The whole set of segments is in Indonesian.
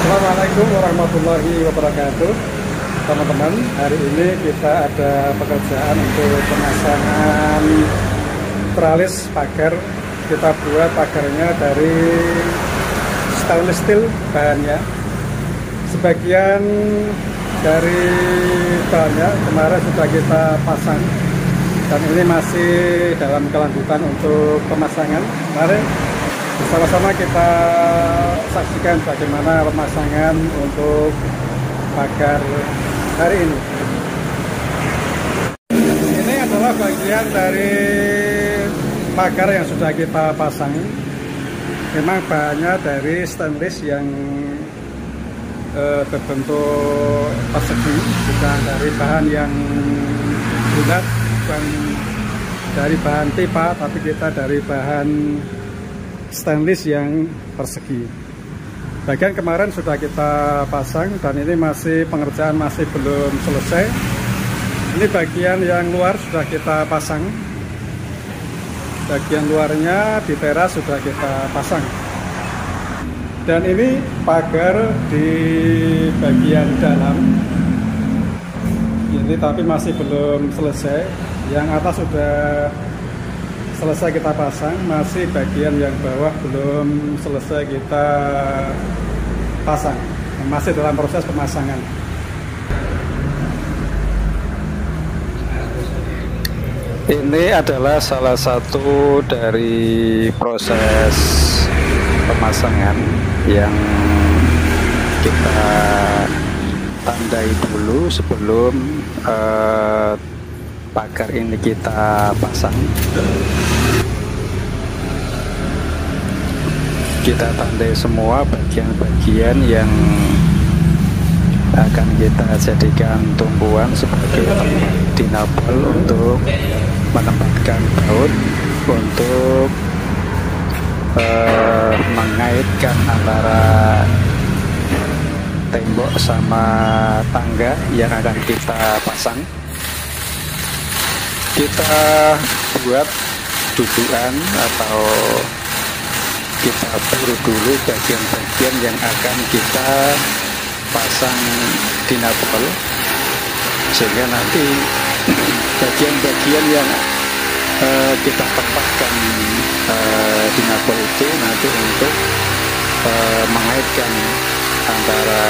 Assalamualaikum warahmatullahi wabarakatuh. Teman-teman, hari ini kita ada pekerjaan untuk pemasangan tralis pagar. Kita buat pagarnya dari stainless steel bahannya. Sebagian dari bahannya kemarin sudah kita pasang, dan ini masih dalam kelanjutan untuk pemasangan. Mari bersama-sama kita saksikan bagaimana pemasangan untuk pagar hari ini. Ini adalah bagian dari pagar yang sudah kita pasang. Memang bahannya dari stainless yang berbentuk persegi, bukan dari bahan yang bulat, bukan dari bahan pipa, tapi kita dari bahan stainless yang persegi. Bagian kemarin sudah kita pasang dan ini masih pengerjaan masih belum selesai. Ini bagian yang luar sudah kita pasang. Bagian luarnya di teras sudah kita pasang. Dan ini pagar di bagian dalam. Ini tapi masih belum selesai. Yang atas sudah selesai kita pasang, masih bagian yang bawah belum selesai kita pasang, masih dalam proses pemasangan. Ini adalah salah satu dari proses pemasangan yang kita tandai dulu sebelum pagar ini kita pasang. Kita tandai semua bagian-bagian yang akan kita jadikan tumpuan sebagai dinabel untuk menempatkan baut, untuk mengaitkan antara tembok sama tangga yang akan kita pasang. Kita buat dudukan atau kita buru dulu bagian-bagian yang akan kita pasang dinabel, sehingga nanti bagian-bagian yang kita tempatkan dinabel itu nanti untuk mengaitkan antara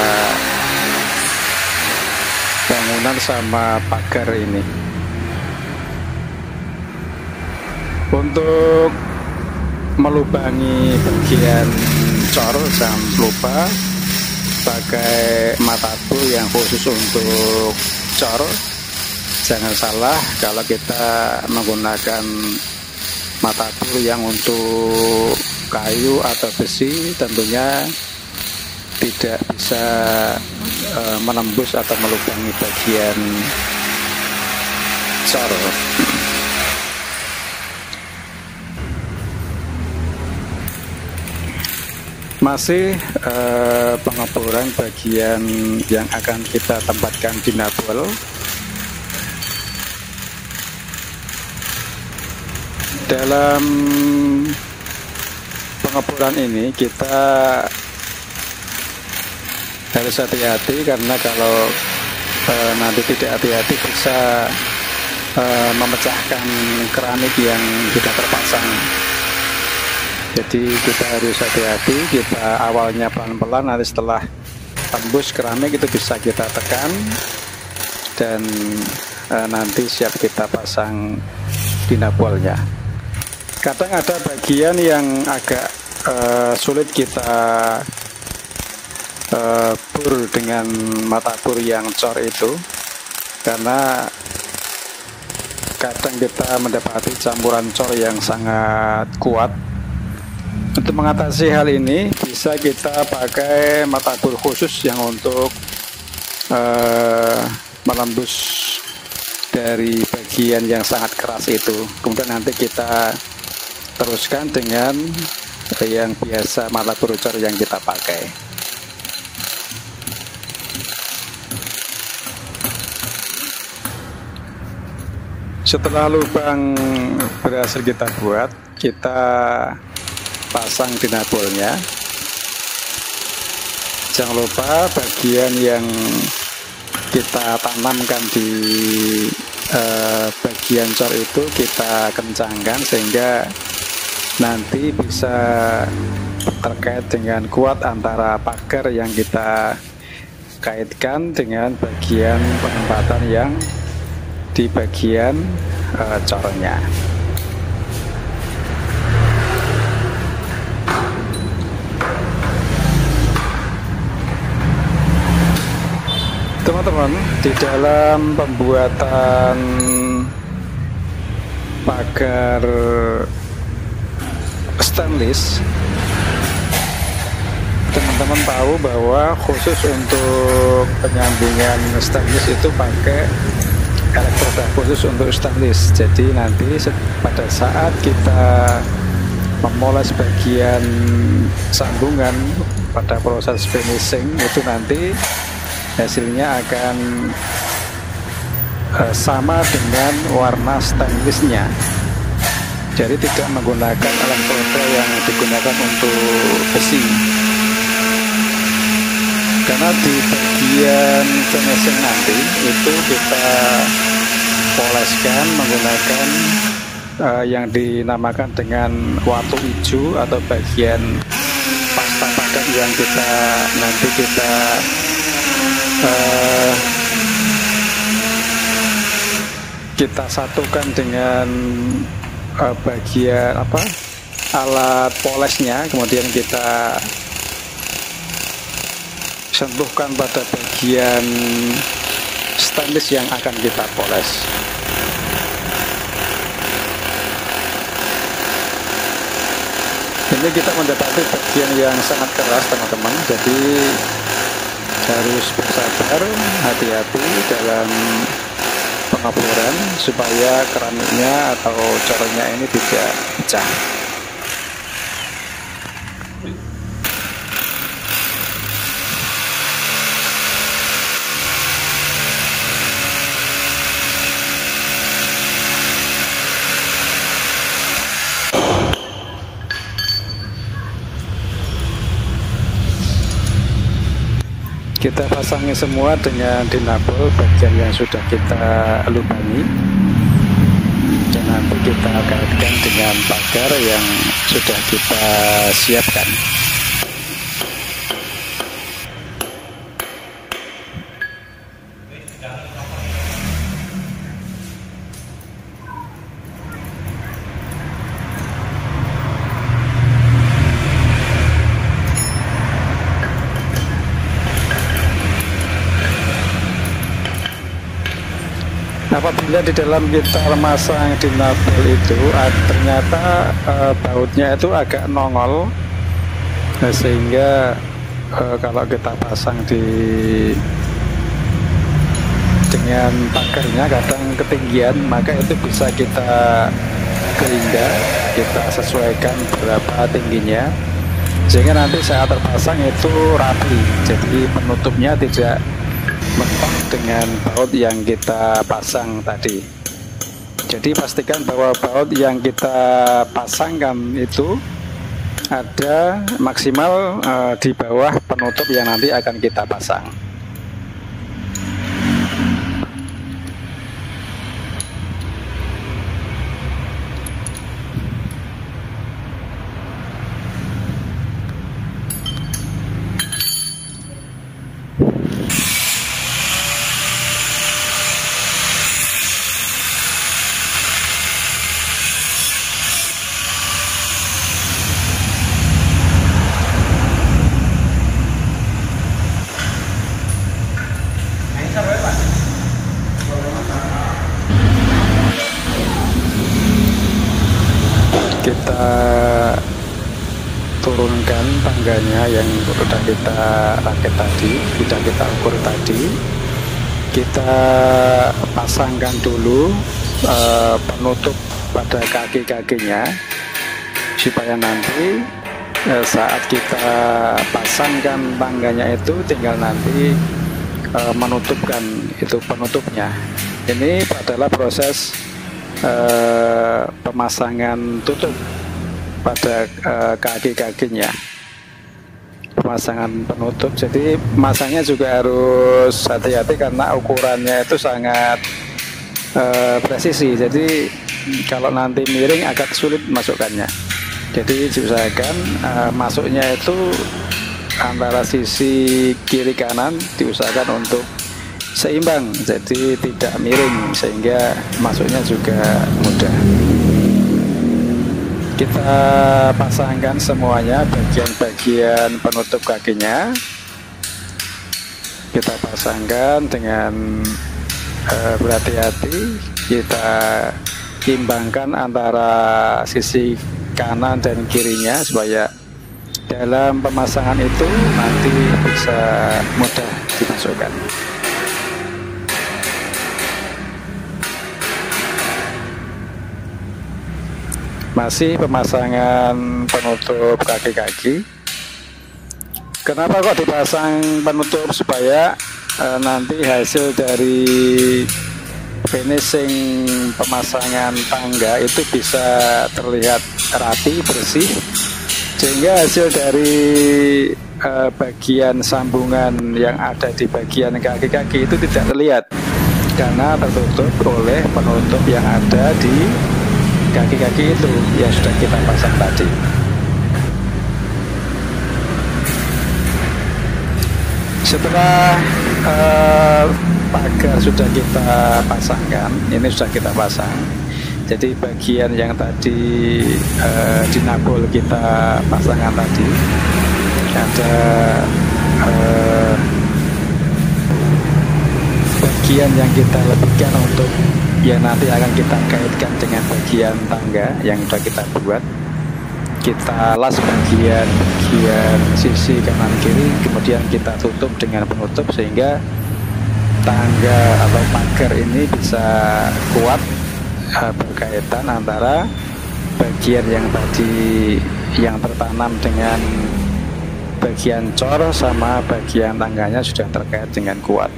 bangunan sama pagar ini. Untuk melubangi bagian cor, jangan lupa pakai matabu yang khusus untuk cor. Jangan salah kalau kita menggunakan matabu yang untuk kayu atau besi, tentunya tidak bisa menembus atau melubangi bagian cor. Masih pengeboran bagian yang akan kita tempatkan dinabel. Dalam pengeboran ini kita harus hati-hati, karena kalau nanti tidak hati-hati bisa memecahkan keramik yang sudah terpasang. Jadi kita harus hati-hati, kita awalnya pelan-pelan, nanti setelah tembus keramik itu bisa kita tekan dan nanti siap kita pasang dinabelnya. Kadang ada bagian yang agak sulit kita bur dengan mata bur yang cor itu, karena kadang kita mendapati campuran cor yang sangat kuat. Untuk mengatasi hal ini bisa kita pakai mata bur khusus yang untuk menembus dari bagian yang sangat keras itu. Kemudian nanti kita teruskan dengan yang biasa mata bur cor yang kita pakai. Setelah lubang berhasil kita buat, kita pasang dinabelnya. jangan lupa bagian yang kita tanamkan di bagian cor itu kita kencangkan sehingga nanti bisa terkait dengan kuat antara pagar yang kita kaitkan dengan bagian penempatan yang di bagian cornya. Teman-teman, di dalam pembuatan pagar stainless, teman-teman tahu bahwa khusus untuk penyambungan stainless itu pakai elektroda khusus untuk stainless. Jadi nanti pada saat kita memoles bagian sambungan pada proses finishing itu nanti hasilnya akan sama dengan warna stainlessnya. Jadi tidak menggunakan elektroda yang digunakan untuk besi, karena di bagian finishing nanti itu kita poleskan menggunakan yang dinamakan dengan watu hijau atau bagian pasta padat yang nanti kita satukan dengan bagian alat polesnya, kemudian kita sentuhkan pada bagian stainless yang akan kita poles. Ini kita mendapati bagian yang sangat keras, teman-teman, jadi harus bersabar, hati-hati dalam pengeboran supaya keramiknya atau cornya ini tidak pecah. Kita pasangi semua dengan dinabel bagian yang sudah kita lubangi, dan nanti kita kaitkan dengan pagar yang sudah kita siapkan. Apabila di dalam kita memasang dinabel itu ternyata bautnya itu agak nongol, sehingga kalau kita pasang dengan pagarnya kadang ketinggian, maka itu bisa kita gerinda, kita sesuaikan berapa tingginya sehingga nanti saat terpasang itu rapi, jadi penutupnya tidak mentok dengan baut yang kita pasang tadi. Jadi pastikan bahwa baut yang kita pasangkan itu ada maksimal di bawah penutup yang nanti akan kita pasang. Kita turunkan tangganya yang sudah kita rakit tadi, sudah kita ukur tadi. Kita pasangkan dulu penutup pada kaki-kakinya supaya nanti saat kita pasangkan tangganya itu tinggal nanti menutupkan itu penutupnya. Ini adalah proses pemasangan tutup pada kaki-kakinya. pemasangan penutup. Jadi masangnya juga harus hati-hati karena ukurannya itu sangat presisi. Jadi kalau nanti miring agak sulit masukkannya. Jadi diusahakan masuknya itu antara sisi kiri kanan diusahakan untuk seimbang, jadi tidak miring sehingga masuknya juga mudah. Kita pasangkan semuanya, bagian-bagian penutup kakinya kita pasangkan dengan berhati-hati. Kita imbangkan antara sisi kanan dan kirinya supaya dalam pemasangan itu nanti bisa mudah dimasukkan. Masih pemasangan penutup kaki-kaki. Kenapa kok dipasang penutup? Supaya nanti hasil dari finishing pemasangan tangga itu bisa terlihat rapi, bersih, sehingga hasil dari bagian sambungan yang ada di bagian kaki-kaki itu tidak terlihat karena tertutup oleh penutup yang ada di kaki-kaki itu yang sudah kita pasang tadi. Setelah pagar sudah kita pasangkan, ini sudah kita pasang. Jadi bagian yang tadi dinabol kita pasangkan tadi ada bagian yang kita lebihkan untuk yang nanti akan kita kaitkan dengan bagian tangga yang sudah kita buat. Kita las bagian sisi kanan kiri, kemudian kita tutup dengan penutup sehingga tangga atau pagar ini bisa kuat berkaitan antara bagian yang tadi yang tertanam dengan bagian cor sama bagian tangganya sudah terkait dengan kuat.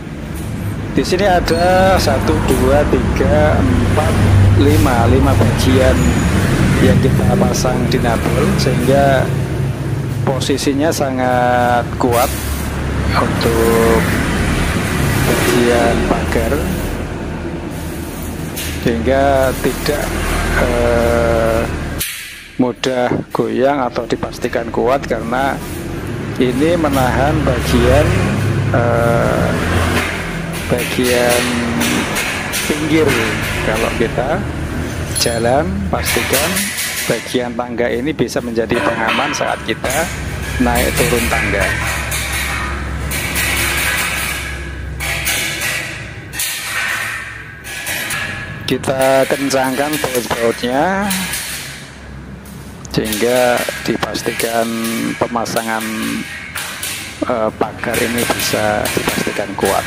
Di sini ada 1, 2, 3, 4, 5 bagian yang kita pasang dinabol sehingga posisinya sangat kuat untuk bagian pagar sehingga tidak mudah goyang atau dipastikan kuat karena ini menahan bagian pinggir. Kalau kita jalan, pastikan bagian tangga ini bisa menjadi pengaman saat kita naik turun tangga. Kita kencangkan baut-bautnya sehingga dipastikan pemasangan pagar ini bisa dipastikan kuat.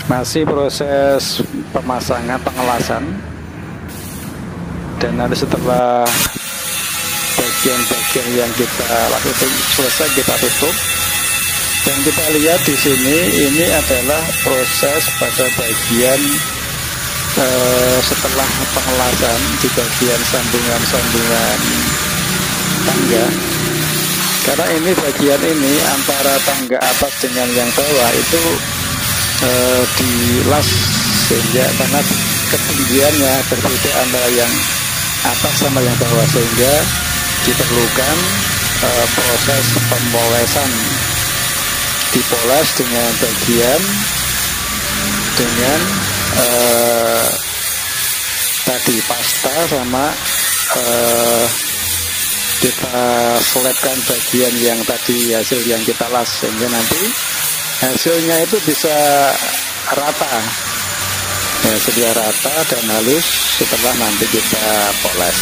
Masih proses pemasangan pengelasan, dan nanti setelah bagian-bagian yang kita lakukan selesai kita tutup. Dan kita lihat di sini ini adalah proses pada bagian setelah pengelasan di bagian sambungan-sambungan tangga. Karena ini bagian ini antara tangga atas dengan yang bawah itu dilas sehingga karena ketinggiannya berbeda antara yang atas sama yang bawah sehingga diperlukan proses pemolesan, dipoles dengan bagian dengan tadi pasta sama kita selipkan bagian yang tadi hasil yang kita las sehingga nanti hasilnya itu bisa rata, hasilnya rata dan halus setelah nanti kita poles.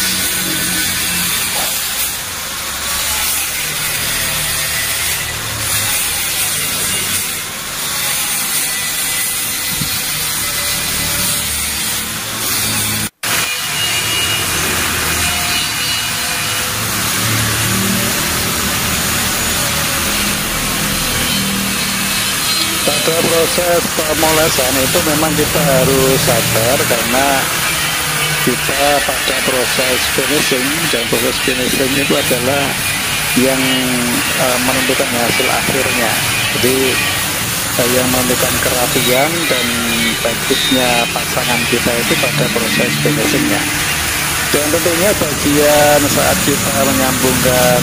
Pada proses pemolesan itu memang kita harus sabar karena kita pada proses finishing, dan proses finishing itu adalah yang menentukan hasil akhirnya. Jadi yang menentukan kerapian dan bagusnya pasangan kita itu pada proses finishingnya. Dan tentunya bagian saat kita menyambungkan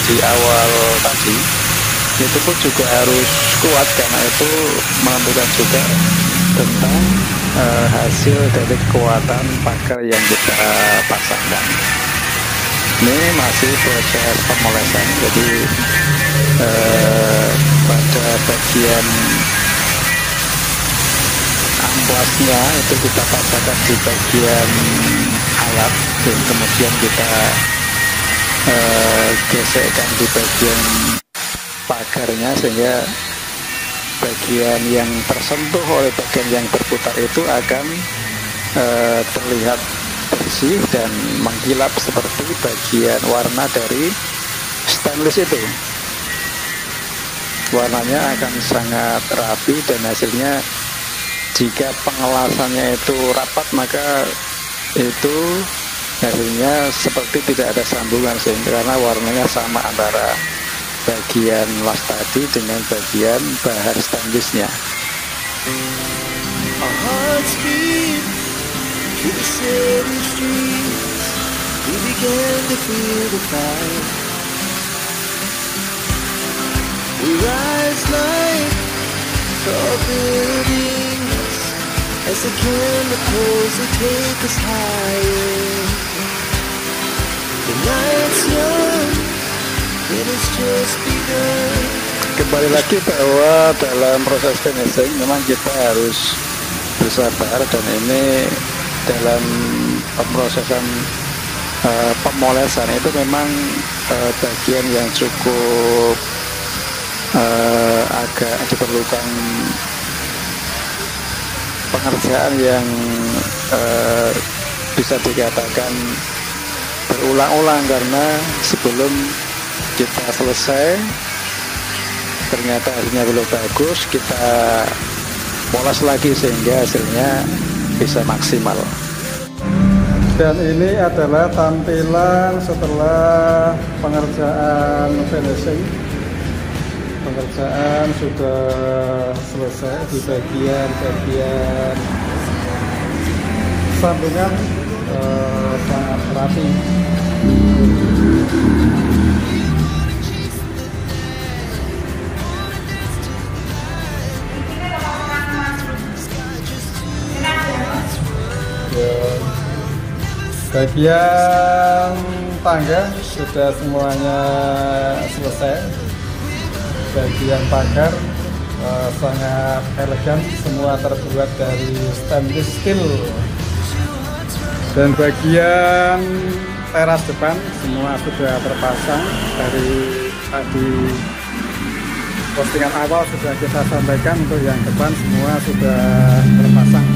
di awal tadi itu pun juga harus kuat, karena itu menentukan juga tentang hasil dari kekuatan pagar yang kita pasangkan. Ini masih proses pemolesan, jadi pada bagian amplasnya itu kita pasangkan di bagian alat, dan kemudian kita gesekkan di bagian pagarnya, sehingga bagian yang tersentuh oleh bagian yang berputar itu akan terlihat bersih dan mengkilap seperti bagian warna dari stainless itu. Warnanya akan sangat rapi, dan hasilnya jika pengelasannya itu rapat, maka itu hasilnya seperti tidak ada sambungan, sehingga karena warnanya sama antara bagian las tadi dengan bagian bahan stainlessnya. Kembali lagi bahwa dalam proses finishing memang kita harus bersabar, dan ini dalam pemrosesan pemolesan itu memang bagian yang cukup agak diperlukan pengerjaan yang bisa dikatakan berulang-ulang, karena sebelum kita selesai ternyata hasilnya belum bagus, kita poles lagi sehingga hasilnya bisa maksimal. Dan ini adalah tampilan setelah pengerjaan finishing. Pengerjaan sudah selesai di bagian sambungan, sangat rapi. Bagian tangga sudah semuanya selesai. Bagian pagar sangat elegan, semua terbuat dari stainless steel. Dan bagian teras depan semua sudah terpasang. Dari tadi postingan awal sudah kita sampaikan, untuk yang depan semua sudah terpasang.